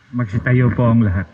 Magsitayo po ang lahat.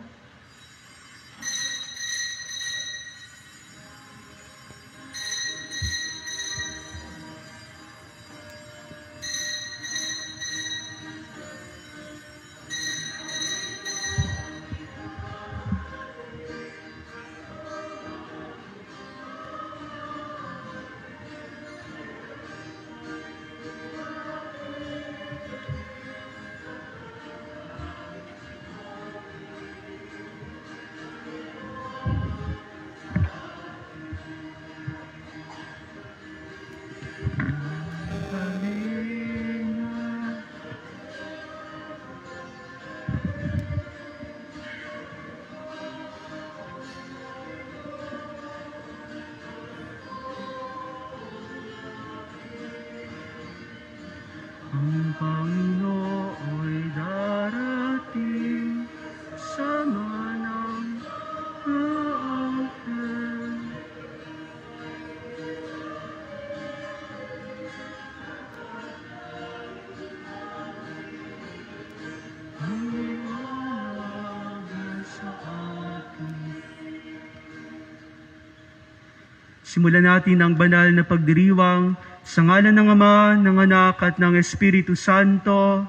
Ang Panginoo'y darating sama ng anghel. Ang iwanan sa atin. Simulan natin ang banal na pagdiriwang sa ngalan ng Ama, ng Anak at ng Espiritu Santo.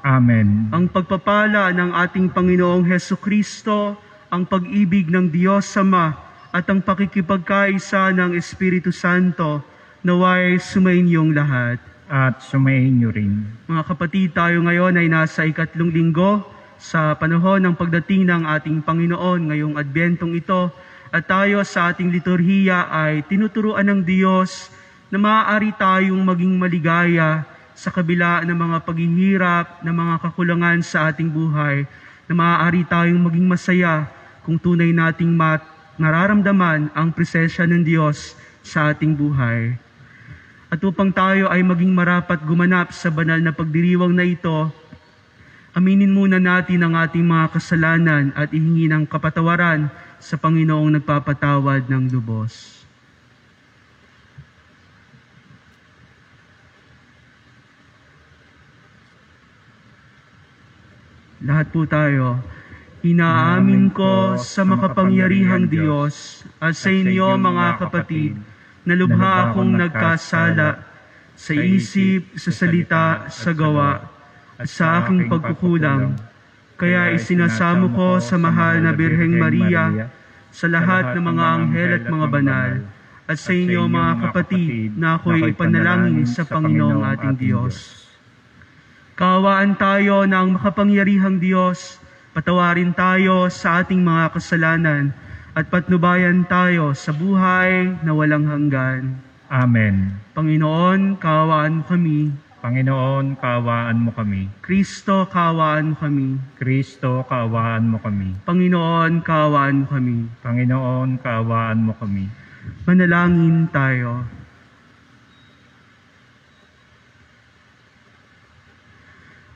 Amen. Ang pagpapala ng ating Panginoong Hesukristo, ang pag-ibig ng Diyos Ama at ang pakikipagkaisa ng Espiritu Santo naway sumainyong lahat. At sumayin niyo rin. Mga kapatid, tayo ngayon ay nasa 3 linggo sa panahon ng pagdating ng ating Panginoon ngayong Adbentong ito, at tayo sa ating liturhiya ay tinuturuan ng Diyos na maaari tayong maging maligaya sa kabila ng mga paghihirap, ng mga kakulangan sa ating buhay, na maaari tayong maging masaya kung tunay nating nararamdaman ang presensya ng Diyos sa ating buhay. At upang tayo ay maging marapat gumanap sa banal na pagdiriwang na ito, aminin muna natin ang ating mga kasalanan at ihingi ng kapatawaran sa Panginoong nagpapatawad ng lubos. Lahat po tayo. Inaamin ko sa makapangyarihang Diyos at sa inyo mga kapatid na lubha akong nagkasala sa isip, sa salita, sa gawa at sa aking pagkukulang. Kaya isinasamo ko sa mahal na Birheng Maria, sa lahat ng mga anghel at mga banal, at sa inyo mga kapatid na ako'y ipanalangin sa Panginoong ating Diyos. Kaawaan tayo ng makapangyarihang Diyos, patawarin tayo sa ating mga kasalanan, at patnubayan tayo sa buhay na walang hanggan. Amen. Panginoon, kaawaan mo kami. Panginoon, kaawaan mo kami. Kristo, kaawaan mo kami. Kristo, kaawaan mo kami. Panginoon, kaawaan mo kami. Panginoon, kaawaan mo kami. Manalangin tayo.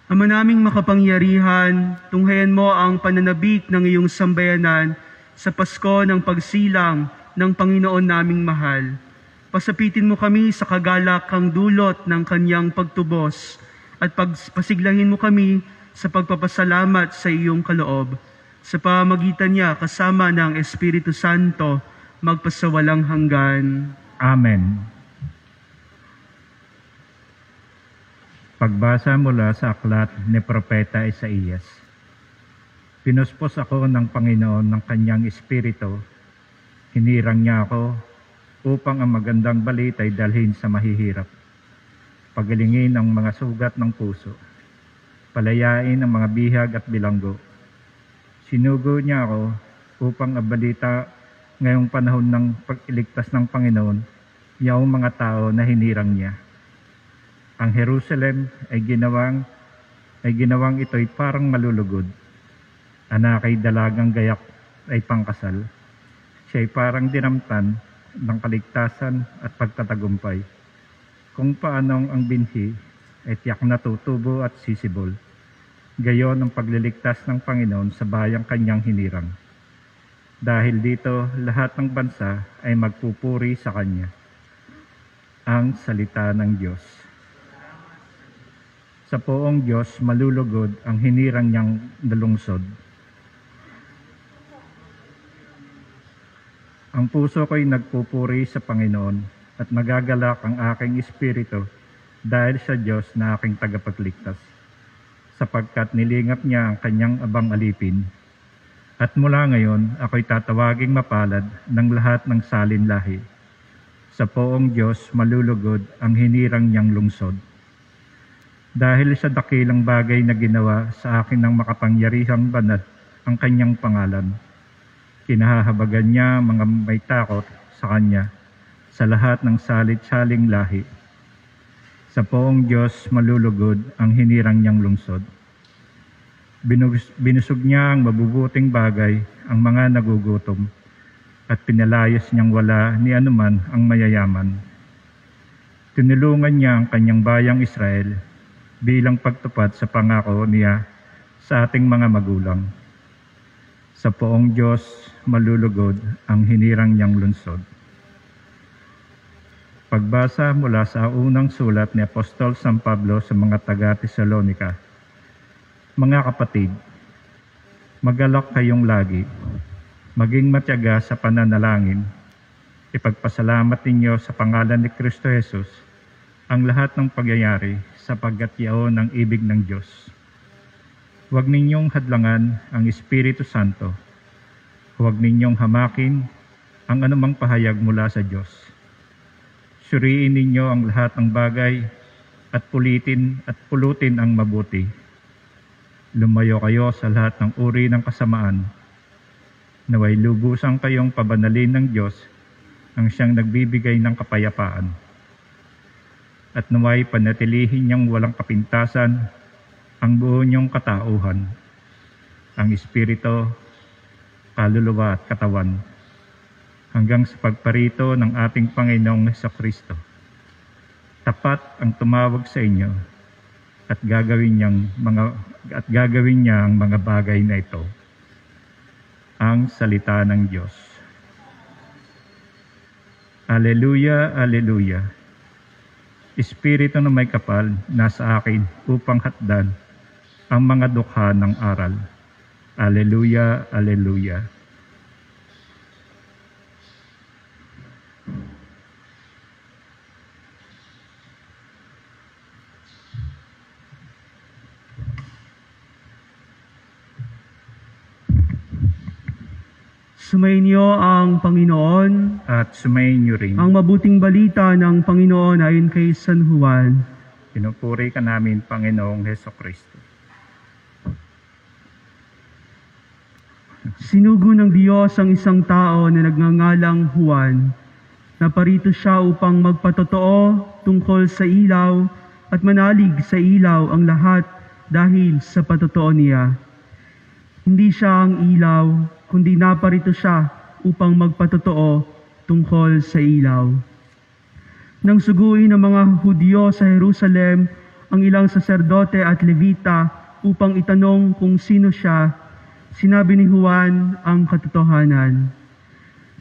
Ama naming makapangyarihan, tunghayan mo ang pananabik ng iyong sambayanan sa Pasko ng pagsilang ng Panginoon naming mahal. Pasapitin mo kami sa kagalakang dulot ng kanyang pagtubos at pasiglahin mo kami sa pagpapasalamat sa iyong kaloob. Sa pamagitan niya kasama ng Espiritu Santo, magpasawalang hanggan. Amen. Pagbasa mula sa aklat ni Propeta Isaías. Pinuspos ako ng Panginoon ng kanyang espiritu. Hinirang niya ako upang ang magandang balita ay dalhin sa mahihirap. Pagalingin ang mga sugat ng puso. Palayain ang mga bihag at bilanggo. Sinugo niya ako upang ang balita ngayong panahon ng pag-iligtas ng Panginoon, yung mga tao na hinirang niya. Ang Jerusalem ay ginawang ito'y parang malulugod. Anak ay dalagang gayak ay pangkasal. Siya'y parang dinamtan ng kaligtasan at pagtatagumpay. Kung paanong ang binhi ay tiyak na tutubo at sisibol. Gayon ang pagliligtas ng Panginoon sa bayang kanyang hinirang. Dahil dito, lahat ng bansa ay magpupuri sa Kanya. Ang salita ng Diyos. Sa poong Diyos malulugod ang hinirang niyang nalungsod. Ang puso ko'y nagpupuri sa Panginoon at magagalak ang aking espiritu dahil sa Diyos na aking tagapagligtas, sapagkat nilingap niya ang kanyang abang alipin. At mula ngayon, ako'y tatawaging mapalad ng lahat ng salin lahi. Sa poong Diyos malulugod ang hinirang niyang lungsod. Dahil sa dakilang bagay na ginawa sa akin ng makapangyarihang banal ang kanyang pangalan, kinahahabagan niya mga may takot sa kanya sa lahat ng salit-saling lahi. Sa poong Diyos malulugod ang hinirang niyang lungsod. Binusog niya ang mabubuting bagay ang mga nagugutom at pinalayas niyang wala ni anuman ang mayayaman. Tinulungan niya ang kanyang bayang Israel bilang pagtupad sa pangako niya sa ating mga magulang. Sa poong Diyos malulugod ang hinirang niyang lungsod. Pagbasa mula sa unang sulat ni Apostol San Pablo sa mga taga-Tesalonica. Mga kapatid, magalak kayong lagi, maging matyaga sa pananalangin, ipagpasalamat ninyo sa pangalan ni Kristo Jesus ang lahat ng pagyayari sapagkat yaon ang ibig ng Diyos. Huwag ninyong hadlangan ang Espiritu Santo. Huwag ninyong hamakin ang anumang pahayag mula sa Diyos. Suriin ninyo ang lahat ng bagay at pulutin ang mabuti. Lumayo kayo sa lahat ng uri ng kasamaan. Naway lubusan kayong pabanalin ng Diyos ang siyang nagbibigay ng kapayapaan. At naway panatilihin niyang walang kapintasan ang buo niyong katauhan, ang espiritu, kaluluwa at katawan, hanggang sa pagparito ng ating Panginoong Hesukristo. Tapat ang tumawag sa inyo at gagawin niya ang mga bagay na ito. Ang salita ng Diyos. Alleluia, alleluia. Espiritu na may kapal nasa akin upang hatdan ang mga dukha ng aral. Alleluia, alleluia. Sumayin niyo ang Panginoon. At sumayin niyo rin. Ang mabuting balita ng Panginoon ayon kay San Juan. Pinupuri ka namin, Panginoong Hesukristo. Sinugo ng Diyos ang isang tao na nagngangalang Juan. Naparito siya upang magpatotoo tungkol sa ilaw at manalig sa ilaw ang lahat dahil sa patotoo niya. Hindi siya ang ilaw, kundi naparito siya upang magpatotoo tungkol sa ilaw. Nang suguin ng mga Hudyo sa Jerusalem ang ilang saserdote at levita upang itanong kung sino siya, sinabi ni Juan ang katotohanan.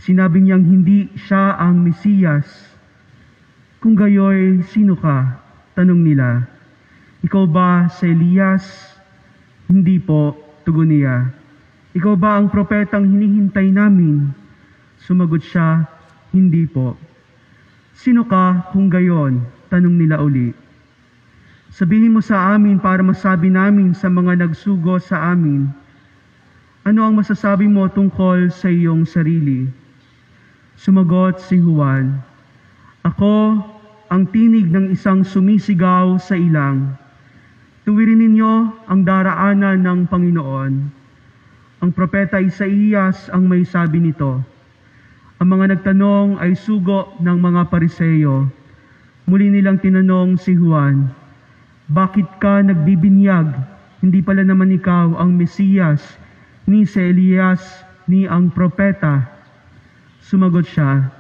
Sinabi niyang hindi siya ang Mesiyas. Kung gayoy, sino ka? Tanong nila. Ikaw ba si Elias? Hindi po, tugon niya. Ikaw ba ang propetang hinihintay namin? Sumagot siya, hindi po. Sino ka kung gayon? Tanong nila uli. Sabihin mo sa amin para masabi namin sa mga nagsugo sa amin. Ano ang masasabi mo tungkol sa iyong sarili? Sumagot si Juan, ako ang tinig ng isang sumisigaw sa ilang. Tuwirin ninyo ang daraanan ng Panginoon. Ang propeta Isaías ang may sabi nito. Ang mga nagtanong ay sugo ng mga Pariseyo. Muli nilang tinanong si Juan, bakit ka nagbibinyag? Hindi pala naman ikaw ang Mesiyas, ni si Elias, ni ang propeta. Sumagot siya,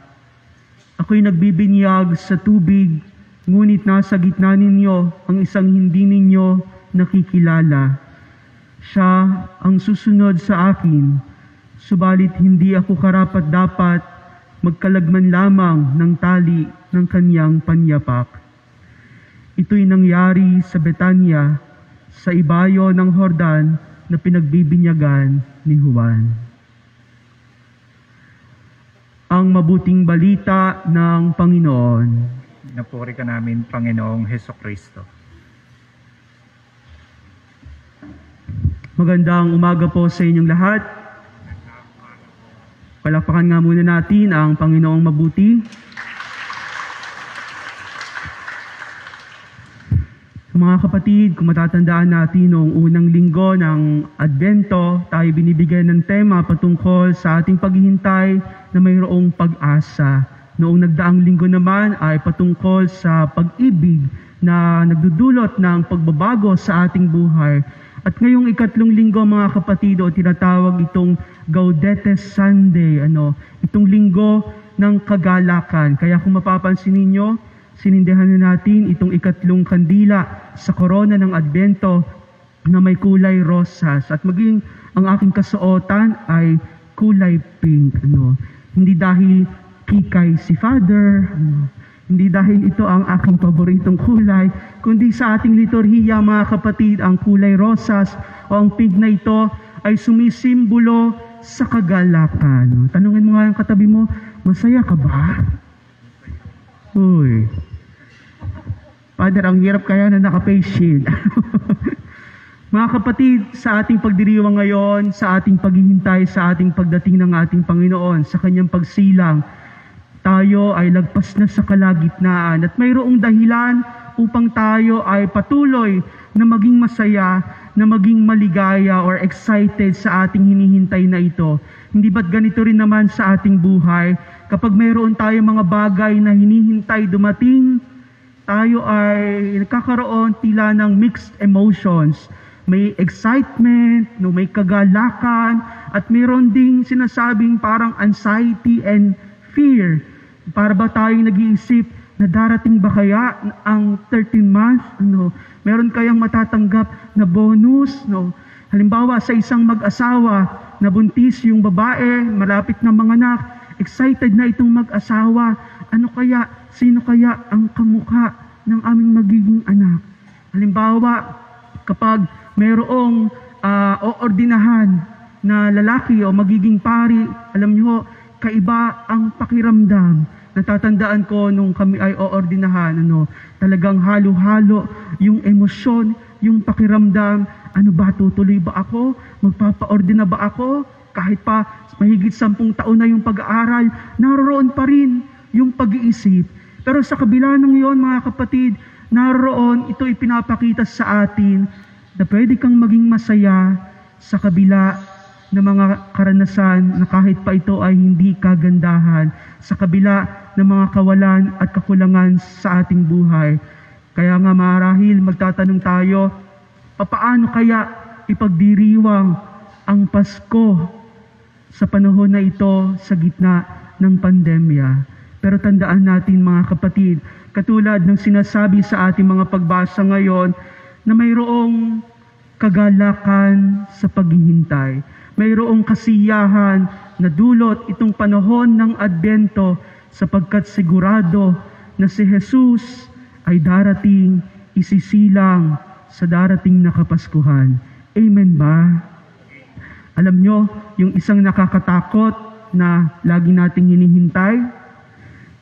ako'y nagbibinyag sa tubig, ngunit nasa gitna ninyo ang isang hindi ninyo nakikilala. Siya ang susunod sa akin, subalit hindi ako karapat-dapat magkalagman lamang ng tali ng kanyang panyapak. Ito'y nangyari sa Betania, sa ibayo ng Jordan na pinagbibinyagan ni Juan. Ang mabuting balita ng Panginoon. Napuri ka namin, Panginoong Heso Kristo. Magandang umaga po sa inyong lahat. Palakpakan nga muna natin ang Panginoong mabuti. Mga kapatid, kung matatandaan natin noong unang linggo ng Advento, tayo binibigyan ng tema patungkol sa ating paghihintay na mayroong pag-asa. Noong nagdaang linggo naman ay patungkol sa pag-ibig na nagdudulot ng pagbabago sa ating buhay. At ngayong ikatlong linggo mga kapatid, tinatawag itong Gaudete Sunday, itong linggo ng kagalakan. Kaya kung mapapansin ninyo, sinindihan na natin itong ikatlong kandila sa korona ng Advento na may kulay rosas. At maging ang aking kasuotan ay kulay pink. Hindi dahil kikay si Father, hindi dahil ito ang aking paboritong kulay, kundi sa ating liturhiya mga kapatid, ang kulay rosas o ang pink na ito ay sumisimbolo sa kagalakan. Tanungin mo nga yung katabi mo, masaya ka ba? Uy. Father, ang hirap kaya na naka-face shield. Mga kapatid, sa ating pagdiriwang ngayon, sa ating paghihintay, sa ating pagdating ng ating Panginoon, sa kanyang pagsilang, tayo ay lagpas na sa kalagitnaan at mayroong dahilan upang tayo ay patuloy na maging masaya, na maging maligaya or excited sa ating hinihintay na ito. Hindi ba't ganito rin naman sa ating buhay? Kapag mayroon tayo mga bagay na hinihintay dumating, tayo ay nagkakaroon tila ng mixed emotions. May excitement, may kagalakan, at mayroon ding sinasabing parang anxiety and fear. Para ba tayong nag-iisip na darating ba kaya ang 13 months? Meron kayang matatanggap na bonus? Halimbawa sa isang mag-asawa na buntis yung babae, malapit na manganak, excited na itong mag-asawa. Ano kaya? Sino kaya ang kamukha ng aming magiging anak? Halimbawa, kapag mayroong oordinahan na lalaki o magiging pari, alam niyo, kaiba ang pakiramdam. Natatandaan ko nung kami ay oordinahan, talagang halo-halo yung emosyon, yung pakiramdam. Ano ba, tutuloy ba ako? Magpapaordina ba ako? Kahit pa mahigit 10 taon na yung pag-aaral, naroon pa rin yung pag-iisip. Pero sa kabila ng iyon, mga kapatid, naroon ito ipinapakita sa atin na pwede kang maging masaya sa kabila ng mga karanasan na kahit pa ito ay hindi kagandahan, sa kabila ng mga kawalan at kakulangan sa ating buhay. Kaya nga marahil magtatanong tayo, papaano kaya ipagdiriwang ang Pasko sa panahon na ito sa gitna ng pandemya? Pero tandaan natin mga kapatid, katulad ng sinasabi sa ating mga pagbasa ngayon, na mayroong kagalakan sa paghihintay. Mayroong kasiyahan na dulot itong panahon ng Adbento sapagkat sigurado na si Jesus ay darating, isisilang sa darating na Kapaskuhan. Amen ba? Alam nyo, yung isang nakakatakot na lagi nating hinihintay,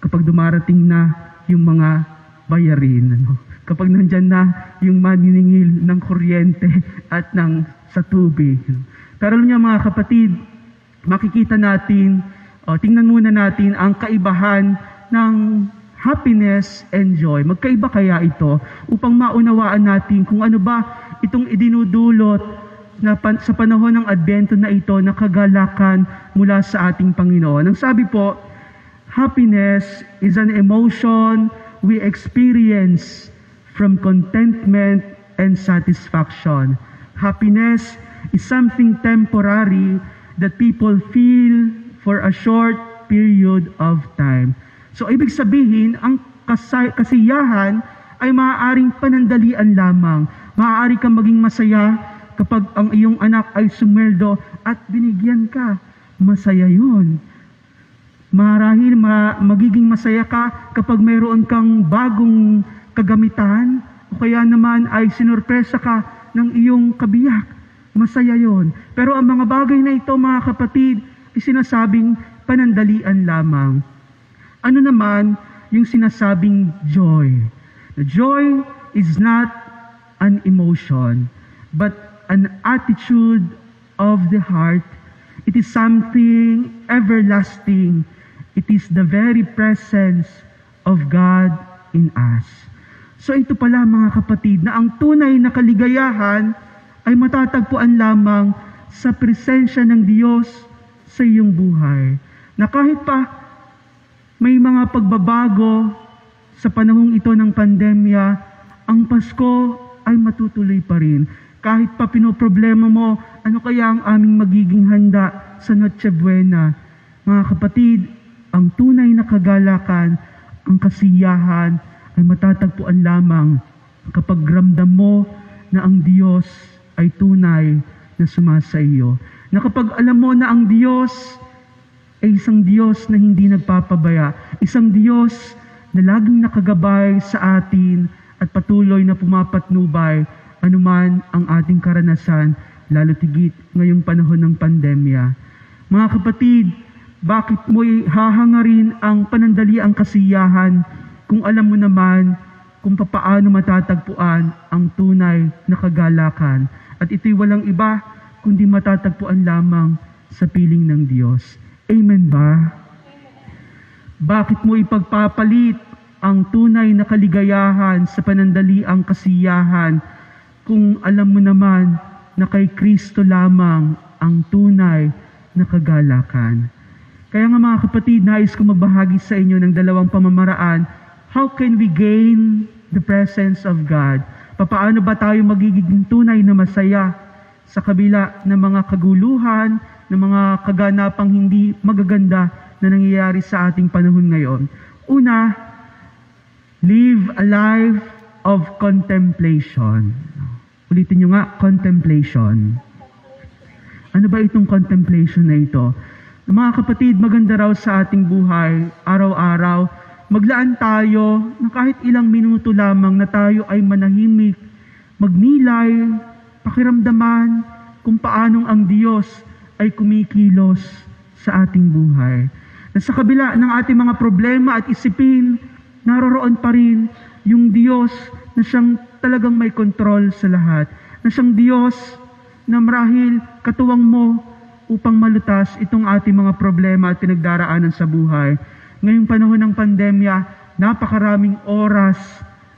kapag dumarating na yung mga bayarin, kapag nandyan na yung maniningil ng kuryente at sa tubig. Pero alam niyo mga kapatid, makikita natin, tingnan muna natin ang kaibahan ng happiness and joy. Magkaiba kaya ito upang maunawaan natin kung ano ba itong idinudulot na sa panahon ng Adbento na ito na kagalakan mula sa ating Panginoon. Ang sabi po, happiness is an emotion we experience from contentment and satisfaction. Happiness is something temporary that people feel for a short period of time. So, ibig sabihin, ang kasiyahan ay maaaring panandalian lamang. Maaari kang maging masaya kapag ang iyong anak ay sumweldo at binigyan ka. Masaya yun. Marahil magiging masaya ka kapag mayroon kang bagong kagamitan, o kaya naman ay sinurpresa ka ng iyong kabiyak. Masaya yon. Pero ang mga bagay na ito, mga kapatid, ay sinasabing panandalian lamang. Ano naman yung sinasabing joy? The joy is not an emotion, but an attitude of the heart. It is something everlasting. It is the very presence of God in us. So ito pala, mga kapatid, na ang tunay na kaligayahan ay matatagpuan lamang sa presensya ng Diyos sa iyong buhay. Na kahit pa may mga pagbabago sa panahong ito ng pandemya, ang Pasko ay matutuloy pa rin. Kahit pa pinoproblema mo, ano kaya ang aming magiging handa sa Noche Buena? Mga kapatid, ang tunay na kagalakan, ang kasiyahan, ay matatagpuan lamang kapag ramdam mo na ang Diyos ay tunay na sumasa iyo. Na kapag alam mo na ang Diyos ay isang Diyos na hindi nagpapabaya, isang Diyos na laging nakagabay sa atin at patuloy na pumapatnubay anuman ang ating karanasan, lalo tigit ngayong panahon ng pandemya. Mga kapatid, bakit mo'y hahangarin ang panandaliang kasiyahan kung alam mo naman kung papaano matatagpuan ang tunay na kagalakan? At ito'y walang iba kundi matatagpuan lamang sa piling ng Diyos. Amen ba? Bakit mo ipagpapalit ang tunay na kaligayahan sa panandaliang kasiyahan kung alam mo naman na kay Kristo lamang ang tunay na kagalakan? Kaya nga, mga kapatid, nais ko magbahagi sa inyo ng dalawang pamamaraan. How can we gain the presence of God? Papaano ba tayo magiging tunay na masaya sa kabila ng mga kaguluhan, ng mga kaganapang hindi magaganda na nangyayari sa ating panahon ngayon? Una, live a life of contemplation. Ulitin nyo nga, contemplation. Ano ba itong contemplation na ito? Mga kapatid, maganda raw sa ating buhay, araw-araw, maglaan tayo na kahit ilang minuto lamang na tayo ay manahimik, magnilay, pakiramdaman kung paanong ang Diyos ay kumikilos sa ating buhay. Na sa kabila ng ating mga problema at isipin, naroroon pa rin yung Diyos na siyang talagang may kontrol sa lahat. Na siyang Diyos na marahil katuwang mo upang malutas itong ating mga problema at pinagdaraanan sa buhay. Ngayong panahon ng pandemya, napakaraming oras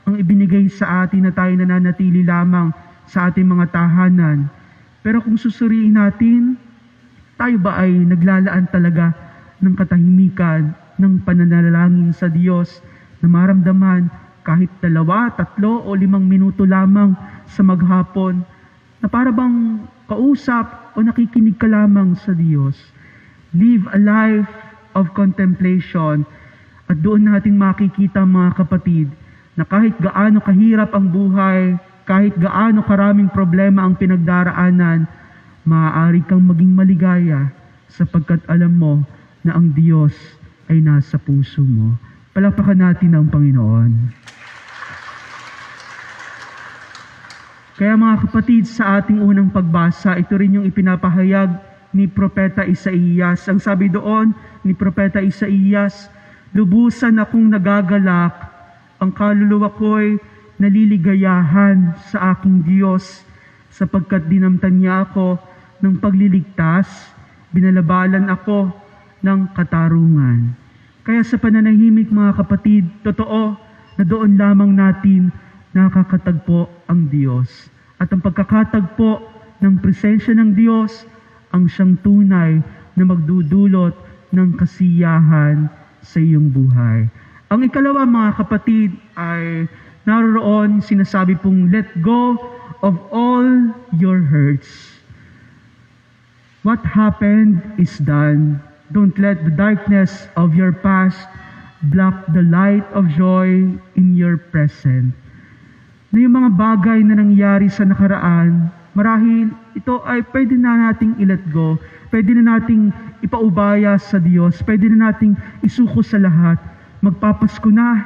ang ibinigay sa atin na tayo nananatili lamang sa ating mga tahanan. Pero kung susuriin natin, tayo ba ay naglalaan talaga ng katahimikan, ng pananalangin sa Diyos na maramdaman kahit 2, 3 o 5 minuto lamang sa maghapon na para bang kausap o nakikinig ka lamang sa Diyos? Live a life of contemplation. At doon natin makikita, mga kapatid, na kahit gaano kahirap ang buhay, kahit gaano karaming problema ang pinagdaraanan, maaari kang maging maligaya sapagkat alam mo na ang Diyos ay nasa puso mo. Palakpakan natin ang Panginoon. Kaya, mga kapatid, sa ating unang pagbasa, ito rin yung ipinapahayag ni Propeta Isaías. Ang sabi doon ni Propeta Isaías, lubusan akong nagagalak, ang kaluluwa ko'y naliligayahan sa aking Diyos, sapagkat dinamtan niya ako ng pagliligtas, binalabalan ako ng katarungan. Kaya sa pananahimik, mga kapatid, totoo na doon lamang natin nakakatagpo ang Diyos. At ang pagkakatagpo ng presensya ng Diyos ang siyang tunay na magdudulot ng kasiyahan sa iyong buhay. Ang ikalawa, mga kapatid, ay naroon sinasabi pong let go of all your hurts. What happened is done. Don't let the darkness of your past block the light of joy in your present. Na yung mga bagay na nangyari sa nakaraan, marahil ito ay pwede na nating i-let go, pwede na nating ipaubaya sa Diyos, pwede na nating isuko sa lahat. Magpapasko na,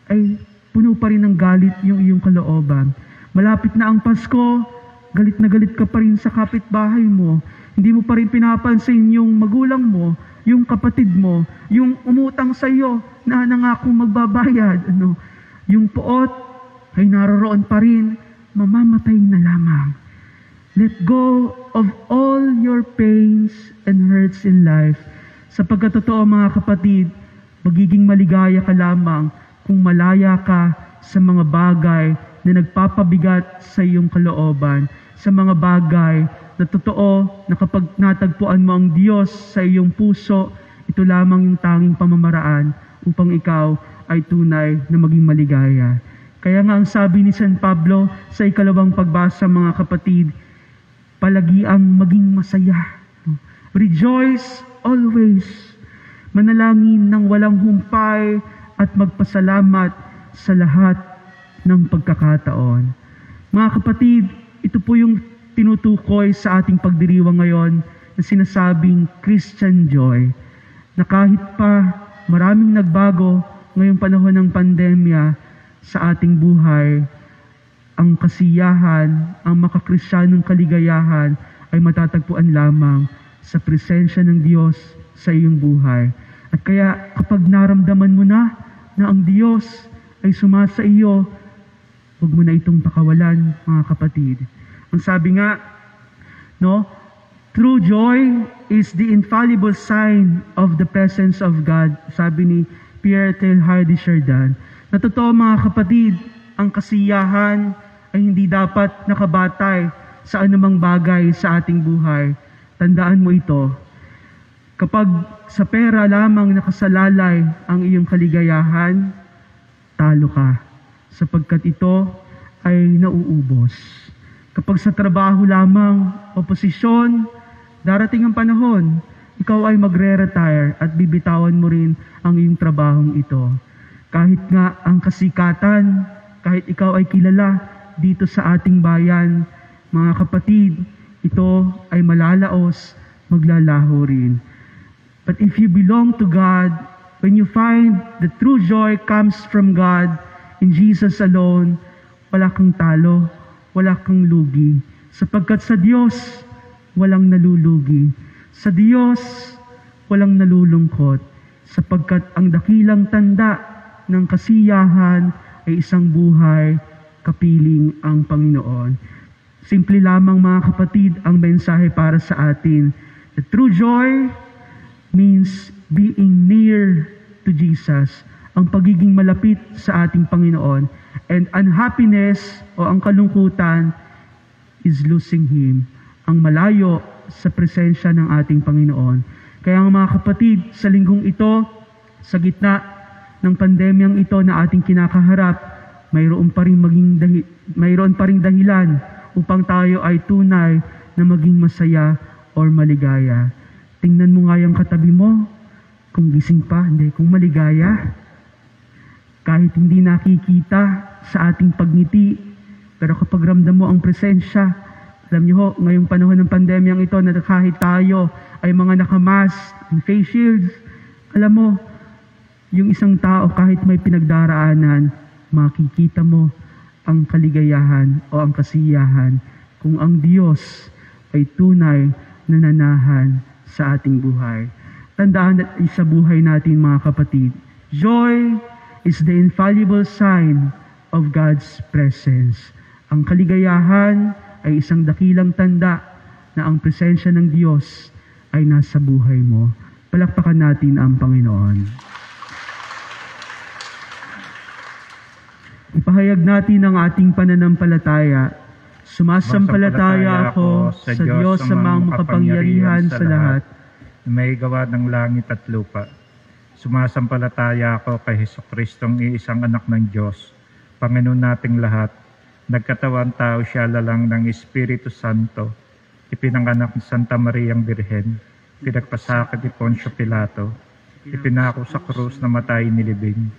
ay puno pa rin ng galit yung iyong kalooban. Malapit na ang Pasko, galit na galit ka pa rin sa kapitbahay mo. Hindi mo pa rin pinapansin yung magulang mo, yung kapatid mo, yung umutang sa iyo na nangakong magbabayad. Yung poot ay naroroon pa rin, mamamatay na lamang. Let go of all your pains and hurts in life. Sapagkat totoo mga kapatid, magiging maligaya ka lamang kung malaya ka sa mga bagay na nagpapabigat sa iyong kalooban, sa mga bagay na totoo na kapag natagpuan mo ang Diyos sa iyong puso, ito lamang yung tanging pamamaraan upang ikaw ay tunay na maging maligaya. Kaya nga ang sabi ni San Pablo sa ikalawang pagbasa mga kapatid, palagi ang maging masaya. Rejoice always. Manalangin ng walang humpay at magpasalamat sa lahat ng pagkakataon. Mga kapatid, ito po yung tinutukoy sa ating pagdiriwang ngayon na sinasabing Christian joy. Na kahit pa maraming nagbago ngayong panahon ng pandemya sa ating buhay, ang kasiyahan, ang makakristyanong kaligayahan ay matatagpuan lamang sa presensya ng Diyos sa iyong buhay. At kaya kapag naramdaman mo na ang Diyos ay sumasa iyo, huwag mo na itong pakawalan, mga kapatid. Ang sabi nga, true joy is the infallible sign of the presence of God. Sabi ni Pierre Teilhard de Chardin. Na totoo mga kapatid, ang kasiyahan ay hindi dapat nakabatay sa anumang bagay sa ating buhay. Tandaan mo ito. Kapag sa pera lamang nakasalalay ang iyong kaligayahan, talo ka. Sapagkat ito ay nauubos. Kapag sa trabaho lamang o posisyon, darating ang panahon, ikaw ay magre-retire at bibitawan mo rin ang iyong trabahong ito. Kahit nga ang kasikatan, kahit ikaw ay kilala dito sa ating bayan, mga kapatid, ito ay malalaos, maglalaho rin. But if you belong to God, when you find the true joy comes from God, in Jesus alone, wala kang talo, wala kang lugi. Sapagkat sa Diyos, walang nalulugi. Sa Diyos, walang nalulungkot. Sapagkat ang dakilang tanda ng kasiyahan ay isang buhay kapiling ang Panginoon. Simple lamang mga kapatid ang mensahe para sa atin. The true joy means being near to Jesus. Ang pagiging malapit sa ating Panginoon. And unhappiness o ang kalungkutan is losing Him. Ang malayo sa presensya ng ating Panginoon. Kaya mga kapatid, sa linggong ito, sa gitna ng pandemyang ito na ating kinakaharap, mayroon pa ring dahilan upang tayo ay tunay na maging masaya or maligaya. Tingnan mo nga yung katabi mo, kung gising pa, kung maligaya. Kahit hindi nakikita sa ating pagngiti, pero kapag ramdam mo ang presensya, alam niyo ho, ngayong panahon ng pandemyang ito na kahit tayo ay mga nakamask and face shields, alam mo, yung isang tao kahit may pinagdaraanan, makikita mo ang kaligayahan o ang kasiyahan kung ang Diyos ay tunay na nanahan sa ating buhay. Tandaan sa buhay natin mga kapatid, joy is the infallible sign of God's presence. Ang kaligayahan ay isang dakilang tanda na ang presensya ng Diyos ay nasa buhay mo. Palakpakan natin ang Panginoon. Ipahayag natin ang ating pananampalataya. Sumasampalataya ako sa Diyos sa mga makapangyarihan sa lahat, na may gawa ng langit at lupa. Sumasampalataya ako kay Jesucristong iisang anak ng Diyos, Panginoon nating lahat. Nagkatawan tao siya lalang ng Espiritu Santo, ipinanganak ni Santa Mariang Birhen, pinagpasakit ni Poncio Pilato, ipinako sa krus na matay nilibing,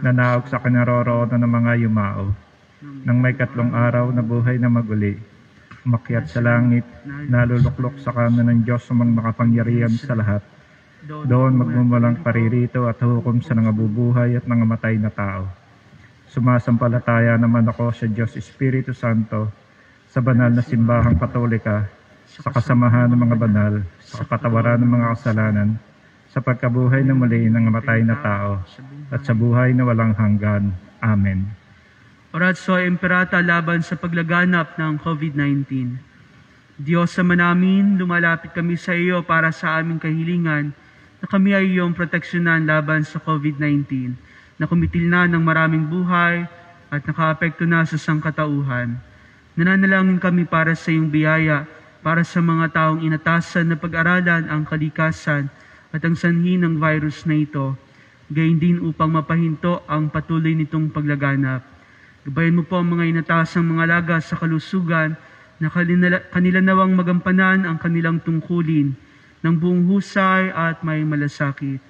nanaog sa kinaroroonan ng mga yumao, nang may 3 araw na buhay na maguli, umakyat sa langit, naluluklok sa kanan ng Diyos sumang makapangyarihan sa lahat. Doon magmumulang paririto at hukom sa nangabubuhay at nangamatay na tao. Sumasampalataya naman ako sa Diyos Espiritu Santo, sa banal na simbahang katolika, sa kasamahan ng mga banal, sa katawaran ng mga kasalanan, sa pagkabuhay na muli ng namatay na tao, at sa buhay na walang hanggan. Amen. Oratio Imperata laban sa paglaganap ng COVID-19. Diyos Ama namin, lumalapit kami sa iyo para sa aming kahilingan na kami ay iyong proteksyonan laban sa COVID-19 na kumitil na ng maraming buhay at nakaapekto na sa sangkatauhan. Nananalangin kami para sa iyong biyaya, para sa mga taong inatasan na pag-aralan ang kalikasan at ang sanhi ng virus na ito, gayon din upang mapahinto ang patuloy nitong paglaganap. Gabayan mo po ang mga inatasang mga laga sa kalusugan na kanila nawang magampanan ang kanilang tungkulin ng buong husay at may malasakit.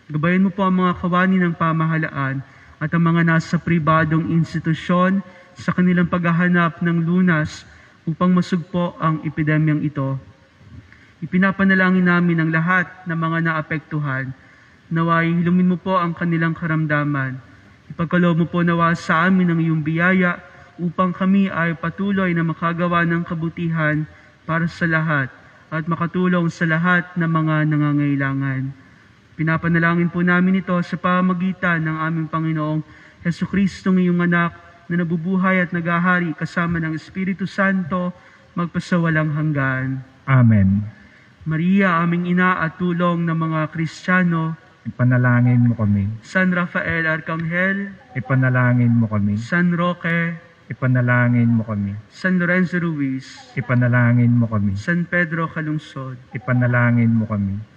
Gabayan mo po ang mga kawani ng pamahalaan at ang mga nasa pribadong institusyon sa kanilang paghahanap ng lunas upang masugpo ang epidemyang ito. Ipinapanalangin namin ang lahat ng mga naapektuhan. Naway hilumin mo po ang kanilang karamdaman. Ipagkaloob mo po nawa sa amin ang iyong biyaya upang kami ay patuloy na makagawa ng kabutihan para sa lahat at makatulong sa lahat ng mga nangangailangan. Pinapanalangin po namin ito sa pamamagitan ng aming Panginoong Hesukristo, iyong anak, na nabubuhay at nagahari kasama ng Espiritu Santo, magpasawalang hanggan. Amen. Maria, aming ina at tulong ng mga Kristiyano, Ipanalangin mo kami. San Rafael Arcangel, Ipanalangin mo kami. San Roque, Ipanalangin mo kami. San Lorenzo Ruiz, Ipanalangin mo kami. San Pedro Calungsod, Ipanalangin mo kami.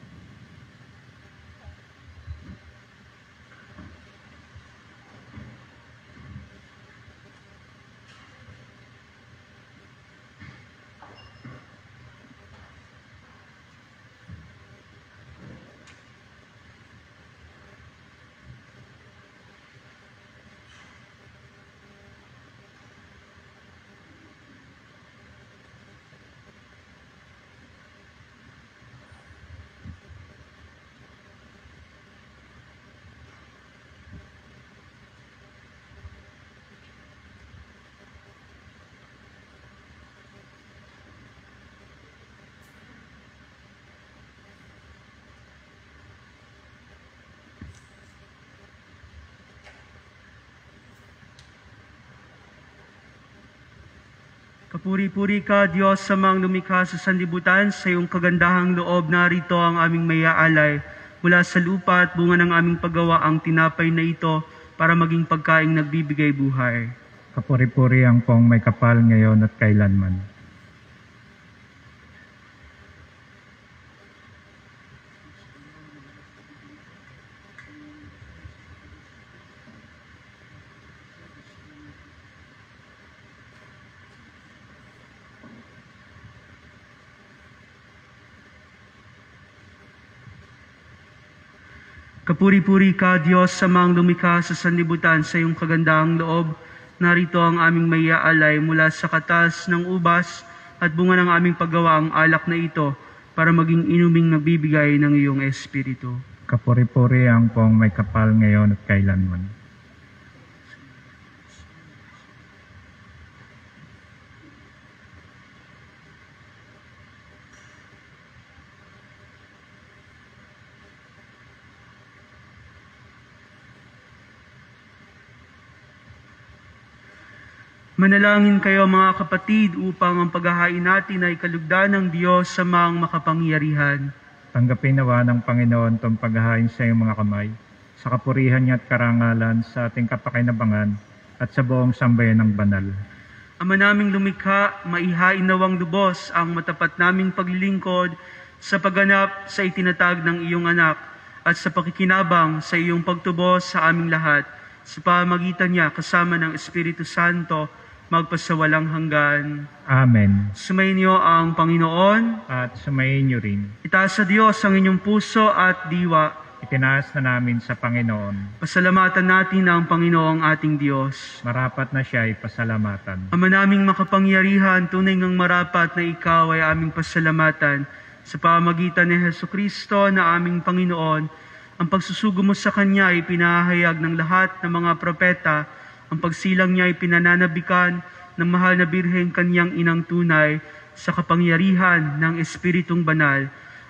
Kapuri-puri ka, Diyos, sa mga lumikha sa sanlibutan, sa iyong kagandahang loob, narito ang aming mayaalay. Mula sa lupa at bunga ng aming paggawa ang tinapay na ito para maging pagkaing nagbibigay buhay. Kapuri-puri ang pong may kapal ngayon at kailanman. Kapuri-puri ka, Diyos, sa mga lumikha sa sanlibutan, sa iyong kagandahang loob, narito ang aming mayaalay mula sa katas ng ubas at bunga ng aming paggawa ang alak na ito para maging inuming nagbibigay ng iyong Espiritu. Kapuri-puri ang pong may kapal ngayon at kailanman. Manalangin kayo mga kapatid upang ang paghahain natin ay kalugdan ng Diyos sa mga makapangyarihan. Tanggapin nawa ng Panginoon itong paghahain sa iyong mga kamay, sa kapurihan niya at karangalan sa ating kapakinabangan at sa buong sambayan ng banal. Ama naming lumikha, maihain nawang lubos ang matapat naming paglilingkod sa pagganap sa itinatag ng iyong anak at sa pakikinabang sa iyong pagtubos sa aming lahat, sa pamagitan niya kasama ng Espiritu Santo, magpasawalang hanggan. Amen. Sumayin niyo ang Panginoon. At sumayin niyo rin. Itaas sa Diyos ang inyong puso at diwa. Itinaas na namin sa Panginoon. Pasalamatan natin ang Panginoong ating Diyos. Marapat na siya ay pasalamatan. Ama naming makapangyarihan, tunay ngang marapat na ikaw ay aming pasalamatan sa pamagitan ni Hesukristo na aming Panginoon. Ang pagsusugo mo sa Kanya ay pinahayag ng lahat ng mga propeta Ang pagsilang niya ay pinananabikan ng mahal na birheng kanyang inang tunay sa kapangyarihan ng Espiritong Banal.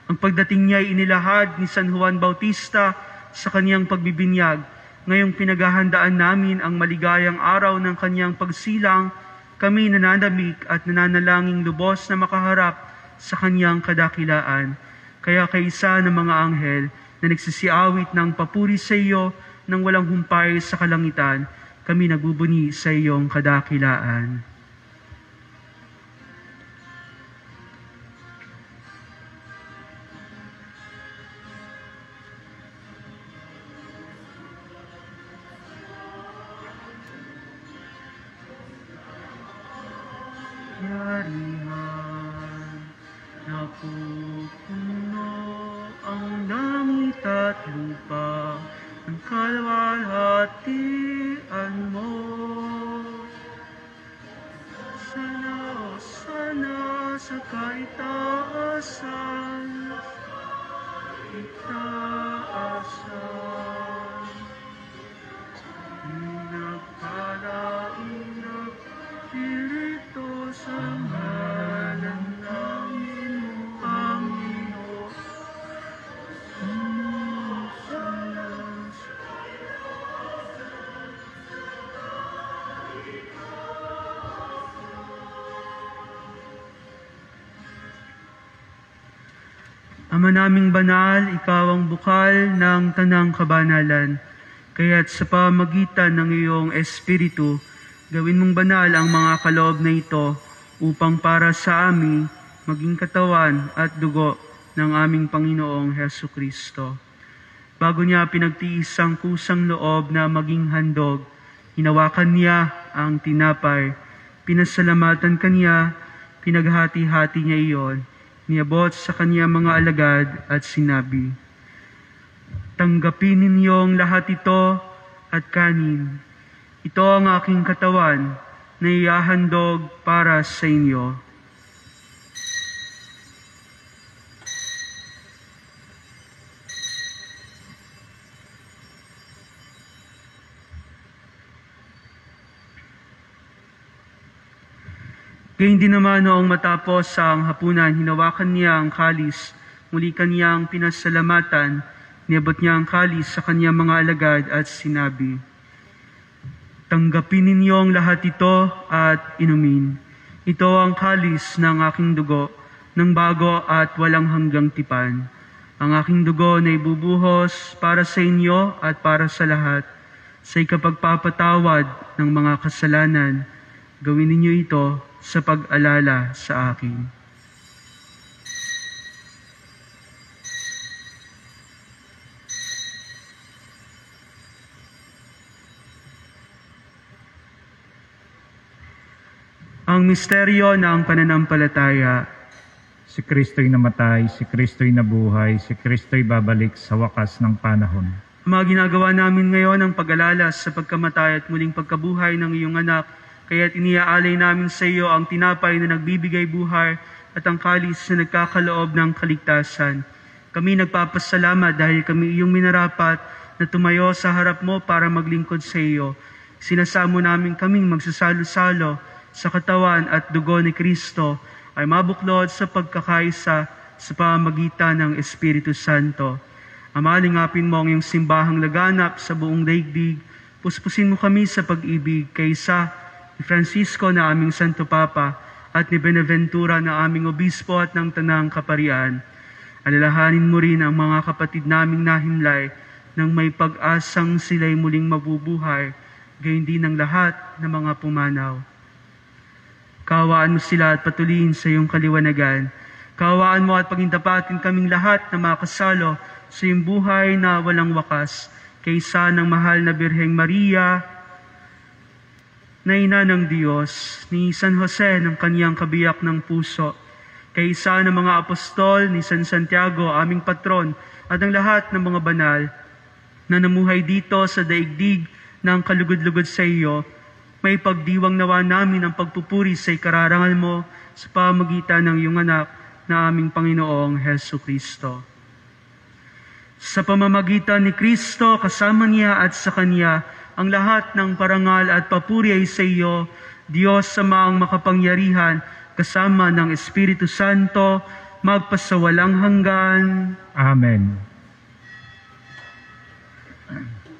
Ang pagdating niya ay inilahad ni San Juan Bautista sa kanyang pagbibinyag. Ngayong pinaghahandaan namin ang maligayang araw ng kanyang pagsilang, kami nananamik at nananalangin lubos na makaharap sa kanyang kadakilaan. Kaya kaisa ng mga anghel na nagsisiawit ng papuri sa iyo nang walang humpay sa kalangitan, kami nagbubuni sa iyong kadakilaan. Yarihan, napupuno ang langit at lupa, ang kalwalhatian mo. Sana sa kaitaasan, nagpalain na Espiritu sa ngalan ng iyong Panginoon. Ama naming banal, ikaw ang bukal ng tanang kabanalan. Kaya't sa pamagitan ng iyong Espiritu, gawin mong banal ang mga kaloob na ito upang para sa amin maging katawan at dugo ng aming Panginoong Hesu Kristo. Bago niya pinagtiis ang kusang loob na maging handog, hinawakan niya ang tinapay, pinasalamatan kaniya, pinaghati-hati niya iyon, niabot sa kaniya mga alagad at sinabi, "Tanggapin ninyong lahat ito at kanin. Ito ang aking katawan na ihahandog para sa inyo." Gayun din naman noong matapos ang hapunan, hinawakan niya ang kalis, muli kaniyang pinasalamatan, niabot niya ang kalis sa kanyang mga alagad at sinabi, "Tanggapin ninyong lahat ito at inumin. Ito ang kalis ng aking dugo, ng bago at walang hanggang tipan. Ang aking dugo na ibubuhos para sa inyo at para sa lahat, sa ikapagpapatawad ng mga kasalanan. Gawin ninyo ito sa pag-alala sa akin." Ang misteryo ng pananampalataya. Si Kristo'y namatay, si Kristo'y nabuhay, si Kristo'y babalik sa wakas ng panahon. Ang mga ginagawa namin ngayon ang pag-alala sa pagkamatay at muling pagkabuhay ng iyong anak, kaya't iniaalay namin sa iyo ang tinapay na nagbibigay buhay at ang kalis na nagkakaloob ng kaligtasan. Kami nagpapasalamat dahil kami iyong minarapat na tumayo sa harap mo para maglingkod sa iyo. Sinasamo namin kaming magsasalo-salo sa katawan at dugo ni Kristo ay mabuklod sa pagkakaisa sa pamamagitan ng Espiritu Santo. Ama, lingapin mo ang iyong simbahang laganap sa buong daigdig. Puspusin mo kami sa pag-ibig kaysa ni Francisco na aming Santo Papa at ni Benaventura na aming Obispo at ng Tanang Kaparian. Alalahanin mo rin ang mga kapatid naming nahimlay nang may pag-asang sila'y muling mabubuhay, gayon din ang lahat ng mga pumanaw. Kaawaan mo sila at patuloyin sa iyong kaliwanagan. Kaawaan mo at pagintapatin kaming lahat na makasalo sa iyong buhay na walang wakas, kaysa ng mahal na Birheng Maria, na ina ng Diyos, ni San Jose ng kaniyang kabiyak ng puso, kaysa ng mga apostol, ni San Santiago, aming patron, at ang lahat ng mga banal na namuhay dito sa daigdig ng kalugod-lugod sa iyo, may pagdiwang nawa namin ang pagpupuri sa ikararangal mo sa pamagitan ng iyong anak na aming Panginoong Hesu Kristo. Sa pamamagitan ni Kristo, kasama niya at sa Kanya, Ang lahat ng parangal at papuri ay sa iyo, Diyos Amaang makapangyarihan, kasama ng Espiritu Santo, magpasawalang hanggan. Amen.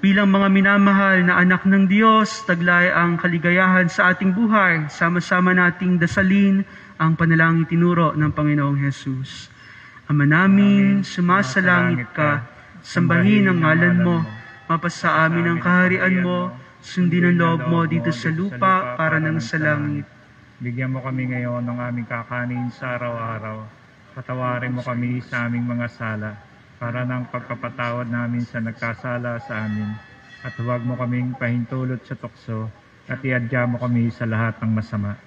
Bilang mga minamahal na anak ng Diyos, taglay ang kaligayahan sa ating buhay. Sama-sama nating dasalin ang panalangin tinuro ng Panginoong Hesus. Ama namin, sumasalangit ka, sambahin ang ngalan mo, mapasa amin ang kaharian mo, sundin ang loob mo dito sa lupa para nang sa langit. Bigyan mo kami ngayon ng aming kakanin sa araw-araw. Patawarin mo kami sa aming mga sala, para ng pagpapatawad namin sa nagkasala sa amin. At huwag mo kaming pahintulot sa tukso, at iadya mo kami sa lahat ng masama.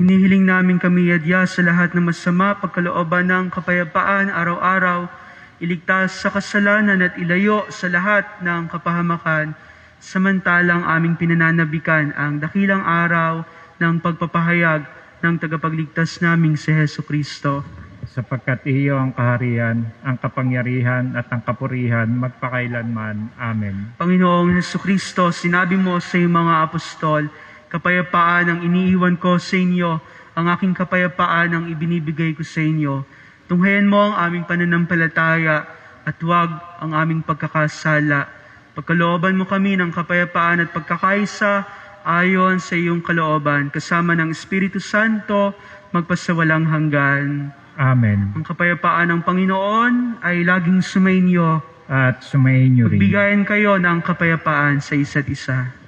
Hinihiling namin kami iadya sa lahat ng masama, pagkalooban ng kapayapaan araw-araw, iligtas sa kasalanan at ilayo sa lahat ng kapahamakan, samantalang aming pinananabikan ang dakilang araw ng pagpapahayag ng tagapagligtas naming si Hesu Kristo. Sapagkat iyo ang kaharian, ang kapangyarihan at ang kapurihan magpakailanman. Amen. Panginoong Hesu Kristo, sinabi mo sa iyong mga apostol, kapayapaan ang iniiwan ko sa inyo, ang aking kapayapaan ang ibinibigay ko sa inyo. Tunghayan mo ang aming pananampalataya at huwag ang aming pagkakasala. Pagkalooban mo kami ng kapayapaan at pagkakaisa ayon sa iyong kalooban, kasama ng Espiritu Santo, magpasawalang hanggan. Amen. Ang kapayapaan ng Panginoon ay laging sumainyo. At sumayin niyo rin. Magbigayan kayo ng kapayapaan sa isa't isa.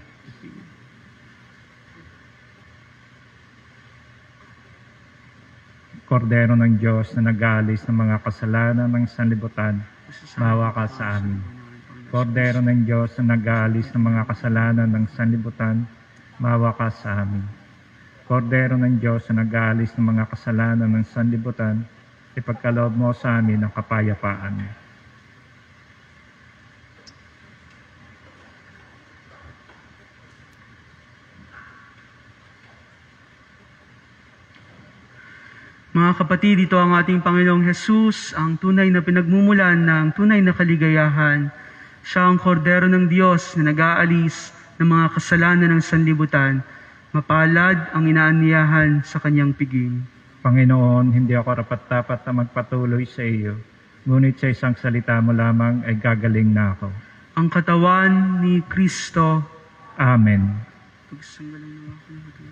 Kordero ng Diyos na nag-aalis ng mga kasalanan ng sanlibutan, maawa ka sa amin. Kordero ng Diyos na nag-aalis ng mga kasalanan ng sanlibutan, maawa ka sa amin. Kordero ng Diyos na nag-aalis ng mga kasalanan ng sanlibutan, ipagkaloob mo sa amin ang kapayapaan. Mga kapatid, ito ang ating Panginoong Hesus, ang tunay na pinagmumulan ng tunay na kaligayahan. Siya ang kordero ng Diyos na nag-aalis ng mga kasalanan ng sanlibutan. Mapalad ang inaanyayahan sa kanyang piging. Panginoon, hindi ako rapat-dapat na magpatuloy sa iyo, ngunit sa isang salita mo lamang ay gagaling na ako. Ang katawan ni Kristo. Amen. Pagsanggalang ng aking hati.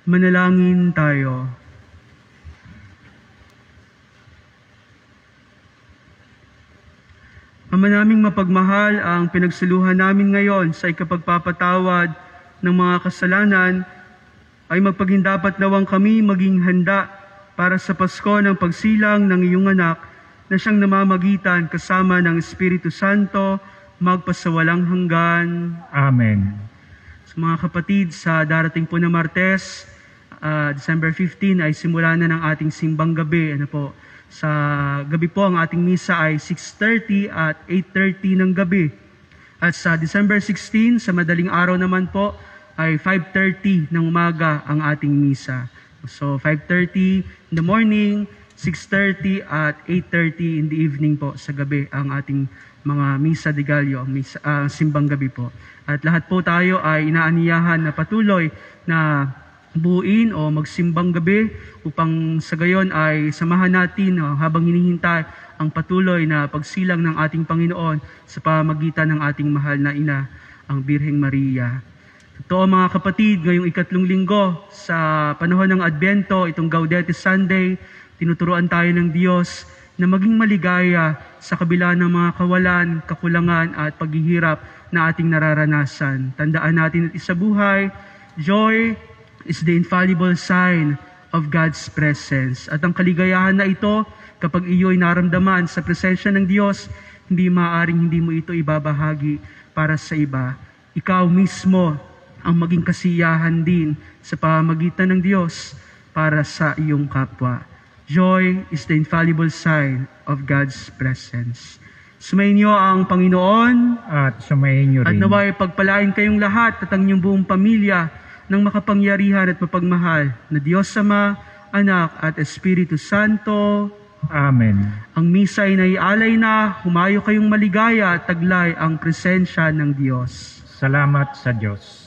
Manalangin tayo. Ama naming mapagmahal, ang pinagsaluhan namin ngayon sa ikapagpapatawad ng mga kasalanan ay magpagindapat nawang kami maging handa para sa Pasko ng pagsilang ng iyong anak na siyang namamagitan kasama ng Espiritu Santo magpasawalang hanggan. Amen. Sa mga kapatid, sa darating po na Martes, December 15 ay simula na ng ating simbang gabi. Sa gabi po ang ating misa ay 6:30 at 8:30 ng gabi. At sa December 16, sa madaling araw naman po, ay 5:30 ng umaga ang ating misa. So 5:30 in the morning, 6:30 at 8:30 in the evening po sa gabi ang ating mga misa de Gallo, simbang gabi po. At lahat po tayo ay inaaniyahan na patuloy na buuin o magsimbang gabi upang sa gayon ay samahan natin habang hinihintay ang patuloy na pagsilang ng ating Panginoon sa pamamagitan ng ating mahal na ina, ang Birheng Maria. Totoo mga kapatid, ngayong 3 linggo sa panahon ng Adbyento, itong Gaudete Sunday, tinuturuan tayo ng Diyos na maging maligaya sa kabila ng mga kawalan, kakulangan at paghihirap na ating nararanasan. Tandaan natin at sa buhay, joy is the infallible sign of God's presence. At ang kaligayahan na ito, kapag iyo'y naramdaman sa presensya ng Diyos, hindi mo ito ibabahagi para sa iba. Ikaw mismo ang maging kasiyahan din sa pamamagitan ng Diyos para sa iyong kapwa. Joy is the infallible sign of God's presence. Sumayin niyo ang Panginoon At sumayin niyo at rin. naway pagpalain kayong lahat at ang inyong buong pamilya ng makapangyarihan at mapagmahal na Diyos Ama, Anak at Espiritu Santo. Amen. Ang misa ay naialay na, humayo kayong maligaya at taglay ang presensya ng Diyos. Salamat sa Diyos.